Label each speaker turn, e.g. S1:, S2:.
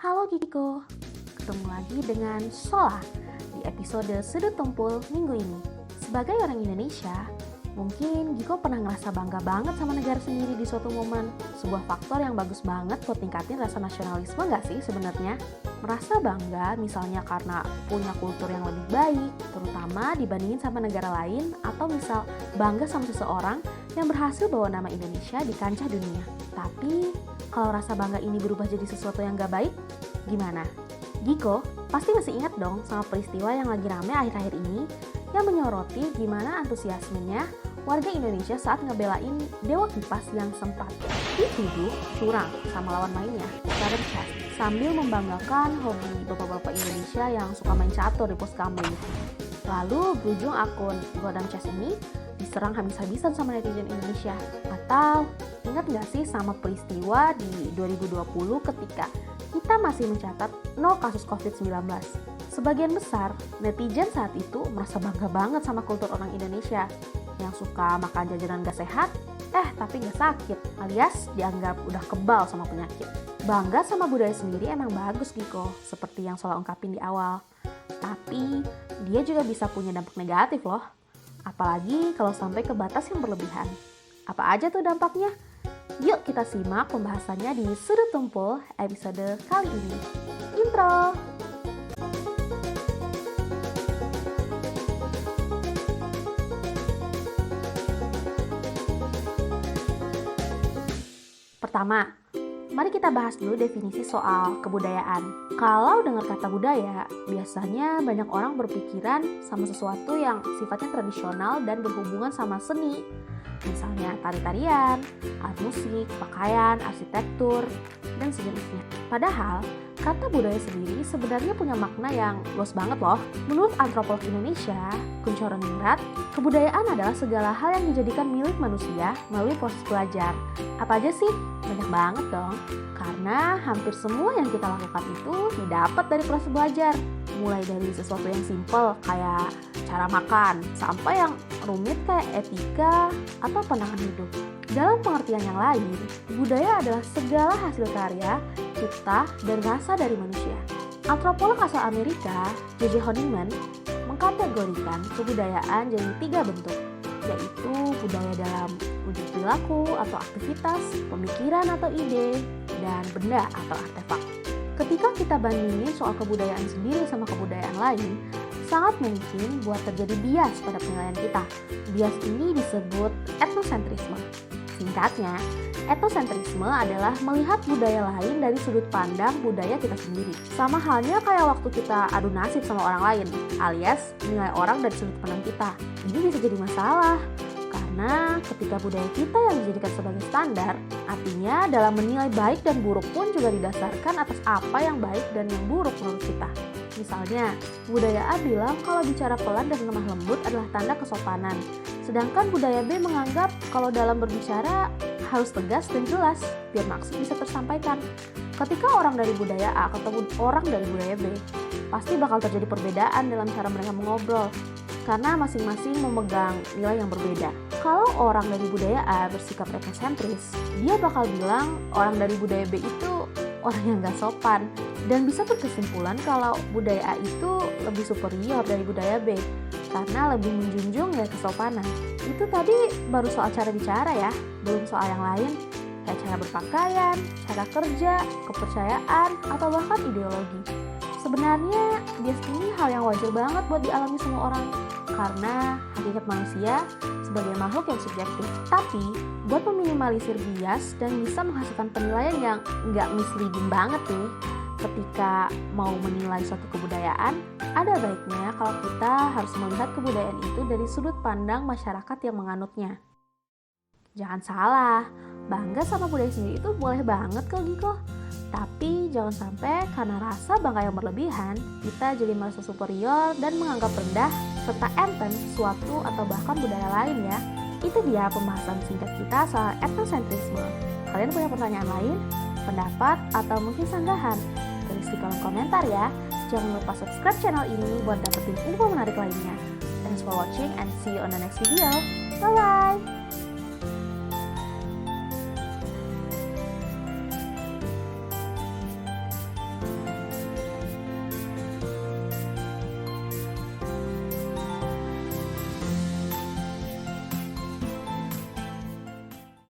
S1: Halo Giko, ketemu lagi dengan Sola di episode Sudut Tumpul minggu ini. Sebagai orang Indonesia, mungkin Giko pernah ngerasa bangga banget sama negara sendiri di suatu momen. Sebuah faktor yang bagus banget buat tingkatin rasa nasionalisme nggak sih sebenarnya? Merasa bangga misalnya karena punya kultur yang lebih baik, terutama dibandingin sama negara lain, atau misal bangga sama seseorang yang berhasil bawa nama Indonesia di kancah dunia. Tapi, kalau rasa bangga ini berubah jadi sesuatu yang gak baik, gimana? Giko pasti masih ingat dong sama peristiwa yang lagi rame akhir-akhir ini yang menyoroti gimana antusiasmenya warga Indonesia saat ngebelain Dewa Kipas yang sempat dituduh curang sama lawan mainnya, Godam Chess, sambil membanggakan hobi bapak-bapak Indonesia yang suka main catur di pos kamling itu. Lalu berujung akun Godam Chess ini diserang habis-habisan sama netizen Indonesia. Atau ingat gak sih sama peristiwa di 2020 ketika kita masih mencatat 0 kasus COVID-19? Sebagian besar netizen saat itu merasa bangga banget sama kultur orang Indonesia yang suka makan jajanan gak sehat, tapi gak sakit, alias dianggap udah kebal sama penyakit. Bangga sama budaya sendiri emang bagus Giko, seperti yang Sola ungkapin di awal. Tapi dia juga bisa punya dampak negatif loh. Apalagi kalau sampai ke batas yang berlebihan. Apa aja tuh dampaknya? Yuk kita simak pembahasannya di Sudut Tumpul episode kali ini. Intro! Pertama, mari kita bahas dulu definisi soal kebudayaan. Kalau dengar kata budaya, biasanya banyak orang berpikiran sama sesuatu yang sifatnya tradisional dan berhubungan sama seni. Misalnya tari-tarian, alat musik, pakaian, arsitektur, dan sejenisnya. Padahal, kata budaya sendiri sebenarnya punya makna yang luas banget loh. Menurut antropolog Indonesia, Kunchoro-Ningrat, kebudayaan adalah segala hal yang dijadikan milik manusia melalui proses belajar. Apa aja sih? Banyak banget dong. Karena hampir semua yang kita lakukan itu didapat dari proses belajar. Mulai dari sesuatu yang simpel kayak cara makan, sampai yang rumit kayak etika atau pandangan hidup. Dalam pengertian yang lain, budaya adalah segala hasil karya, cipta, dan rasa dari manusia. Antropolog asal Amerika, J.J. Honeyman, mengkategorikan kebudayaan jadi 3 bentuk, yaitu budaya dalam wujud perilaku atau aktivitas, pemikiran atau ide, dan benda atau artefak. Ketika kita bandingin soal kebudayaan sendiri sama kebudayaan lain, sangat mungkin buat terjadi bias pada penilaian kita. Bias ini disebut etnosentrisme. Singkatnya, etnosentrisme adalah melihat budaya lain dari sudut pandang budaya kita sendiri. Sama halnya kayak waktu kita adu nasib sama orang lain, alias menilai orang dari sudut pandang kita. Ini bisa jadi masalah, karena ketika budaya kita yang dijadikan sebagai standar, artinya dalam menilai baik dan buruk pun juga didasarkan atas apa yang baik dan yang buruk menurut kita. Misalnya, budaya A bilang kalau bicara pelan dan lemah lembut adalah tanda kesopanan. Sedangkan budaya B menganggap kalau dalam berbicara harus tegas dan jelas, biar maksud bisa tersampaikan. Ketika orang dari budaya A ketemu orang dari budaya B, pasti bakal terjadi perbedaan dalam cara mereka mengobrol, karena masing-masing memegang nilai yang berbeda. Kalau orang dari budaya A bersikap etnosentris, dia bakal bilang orang dari budaya B itu orang yang gak sopan, dan bisa berkesimpulan kalau budaya A itu lebih superior dari budaya B karena lebih menjunjung nilai kesopanan. Itu tadi baru soal cara bicara ya, belum soal yang lain kayak cara berpakaian, cara kerja, kepercayaan, atau bahkan ideologi. Sebenarnya bias ini hal yang wajar banget buat dialami semua orang karena hakikat manusia sebagai makhluk yang subjektif. Tapi buat meminimalisir bias dan bisa menghasilkan penilaian yang nggak misleading banget nih, ketika mau menilai suatu kebudayaan, ada baiknya kalau kita harus melihat kebudayaan itu dari sudut pandang masyarakat yang menganutnya. Jangan salah, bangga sama budaya sendiri itu boleh banget kok Giko. Tapi jangan sampai karena rasa bangga yang berlebihan, kita jadi merasa superior dan menganggap rendah serta enteng suatu atau bahkan budaya lain ya. Itu dia pembahasan singkat kita soal etnosentrisme. Kalian punya pertanyaan lain, pendapat, atau mungkin sanggahan? Tulis di kolom komentar ya. Jangan lupa subscribe channel ini buat dapetin info menarik lainnya. Thanks for watching and see you on the next video. Bye-bye!